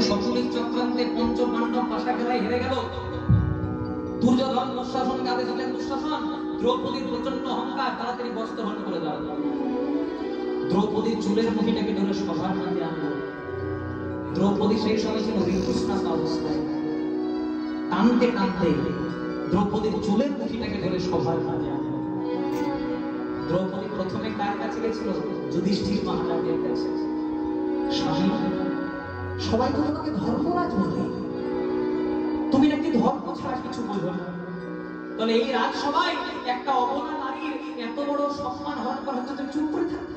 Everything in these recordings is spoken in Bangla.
শকুনির চক্রান্তে পঞ্চপাণ্ডব পাশা খেলায় হেরে গেল। দুর্যোধন দুঃশাসন কাঁধে ছিলেন। দুঃশাসন দ্রৌপদীর প্রচন্ড অহংকার, তাড়াতাড়ি বস্ত্র হরণ করে দাও। দ্রৌপদীর চুলের মুঠিটাকে ধরে সভার মধ্যে আনলো। দ্রৌপদী সেই সময় ছিল ঋতুস্নাত অবস্থায়। টানতে টানতে দ্রৌপদীর চুলের মুঠিটাকে ধরে সভার মধ্যে আনলো। দ্রৌপদী প্রথমে কার কাছে গেছিল? যুধিষ্ঠির মহারাজের কাছে। স্বামী, সবাই তো তোমাকে ধর্মরাজ বলে, তুমি নাকি ধর্ম ছাড়া কিছু বোঝো না। তাহলে এই রাজসভায় একটা অবলা নারীর এত বড় সম্মান হরণ করা হচ্ছে, তুমি চুপ করে থাকবে?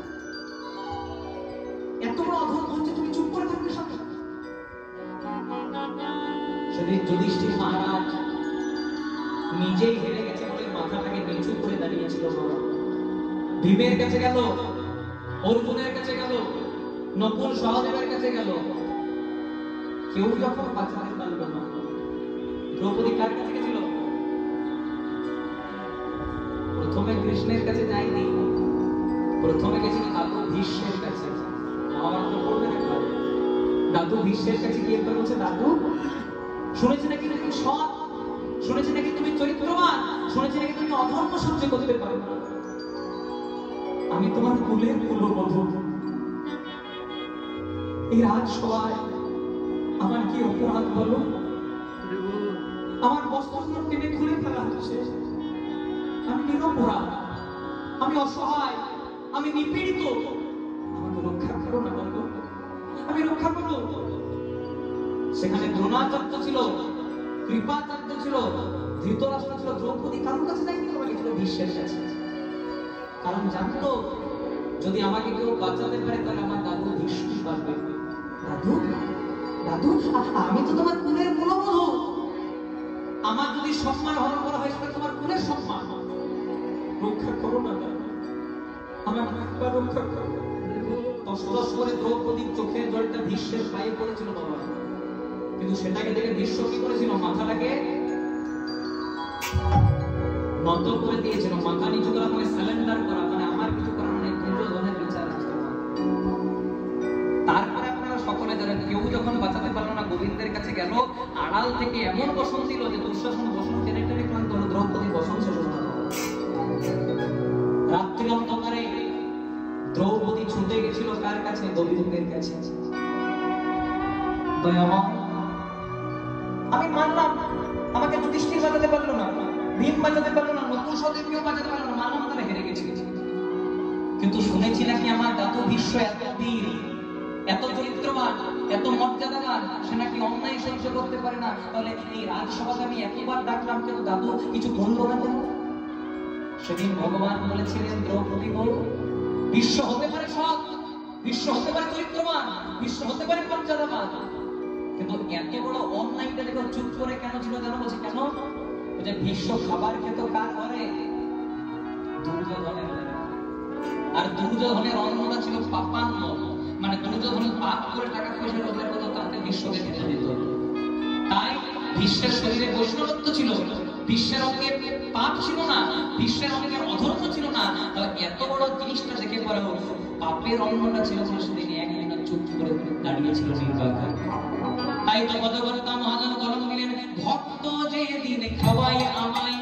এত বড় অধর্ম হচ্ছে, তুমি চুপ করে থাকবে? সেদিন যুধিষ্ঠির মহারাজ নিজেই হেরে গেছে বলে মাথাটাকে নিচু করে দাঁড়িয়েছিল। ভীমের কাছে গেল, অর্জুনের কাছে গেল, নকুল সহদেবের কাছে গেল, কেউ যখন বাঁচাতে পারল না। দ্রৌপদী কার কাছে গেছিল? প্রথমে কৃষ্ণের কাছে যায়নি, প্রথমে গেছিল দাদু ভীষ্মের কাছে। দাদু ভীষ্মের কাছে গিয়ে বলছে, দাদু শুনেছি নাকি তুমি সৎ, শুনেছি নাকি তুমি চরিত্রবান, শুনেছি নাকি তুমি অধর্ম সহ্য করতে পারো না। আমি তোমার কুলের কুলবধূ, এই রাজসভায় আমার কি অপরাধ বলো? আমার বস্ত্রগুলো টেনে খুলে ফেলা হচ্ছে। আমি নিরপরাধ, আমি অসহায়, আমি নিপীড়িত। আমাকে রক্ষা করো না বলো, আমি রক্ষা করো। সেখানে দ্রোণাচার্য ছিল, কৃপাচার্য ছিল, ধৃতরাষ্ট্র ছিল। দ্রৌপদী কারোর কাছে যায়নি, তোমাকে ছিল ভীষ্মের কাছে। কারণ জানতো যদি আমাকে কেউ বাঁচাতে পারে তাহলে আমার দাদু ভীষ্ম বাঁচবে। দাদু, দাদু আমি তো তোমার কুলের কুলবধূ, আমার যদি সম্মান হরণ করা হয় সেটা তোমার কুলের সম্মান। রক্ষা করো না, আমার রক্ষা করো। তসতস করে দ্রৌপদীর চোখের জলটা ভীষ্মের পায়ে পড়েছিল বাবা। কিন্তু সেটাকে দেখে ভীষ্ম কি করেছিল? মাথাটাকে নত করে দিয়েছিল। মাথা নিচু করা মানে সারেন্ডার করা, মানে আমার কিছু করা মানে দুর্যোধনের বিচার আছে। তারপরে আপনারা সকলে জানেন, কেউ যখন বাঁচাতে পারলো না গোবিন্দের কাছে গেল, আড়াল থেকে এমন বসন দিল যে দুঃশাসন বসন টেনে টেনে ক্লান্ত হলো। দ্রৌপদী বসন শেষ হলো। রাত্রি অন্ধকারে দ্রৌপদী ছুটে গেছিল কার কাছে? গোবিন্দের কাছে। দয়াময়, আমি মানলাম আমাকে যুধিষ্ঠির বাঁচাতে পারলো না, ভীম বাঁচাতে পারলো না, নকুল সহদেবকেও বাঁচাতে পারলো না, মানলাম তারা হেরে গেছে। কিন্তু শুনেছি নাকি আমার দাদু ভীষ্ম এত বীর, এত চরিত্রবান, এত মর্যাদাবান, সে নাকি অন্যায় সহ্য করতে পারে না। তাহলে এই রাজসভাকে আমি এতবার ডাকলাম, কিন্তু দাদু কিছু বললো না কেন? সেদিন ভগবান বলেছিলেন, দ্রৌপদী গো, বিশ্ব হতে পারে সৎ, বিশ্ব হতে পারে চরিত্রবান, বিশ্ব হতে পারে মর্যাদাবান, কিন্তু এত বড় অন্যায়টা দেখো চুপ করে কেন ছিল জানো? বলছে কেন? যে বিশ্ব খাবার খেত কার ঘরে? দুর্যোধনের। আর দুর্যোধনের অন্নটা ছিল পাপান্ন, মানে দুর্যোধনের পাপ করে টাকা পয়সা রোজগার করতো, তাতে বিশ্বকে খেতে দিত। তাই বিশ্বের শরীরে বৈষ্ণবত্ব ছিল, বিশ্বের অঙ্গে পাপ ছিল না, বিশ্বের অঙ্গে অধর্ম ছিল না। এত বড় জিনিসটা দেখে পরেও পাপের অন্নটা ছিল সেদিন একদিন চুপ করে দাঁড়িয়েছিল নির্বাক। তাই তো গদগদা মহাজন কলম দিলেন, ভক্ত যে দিন খাওয়াই আমায়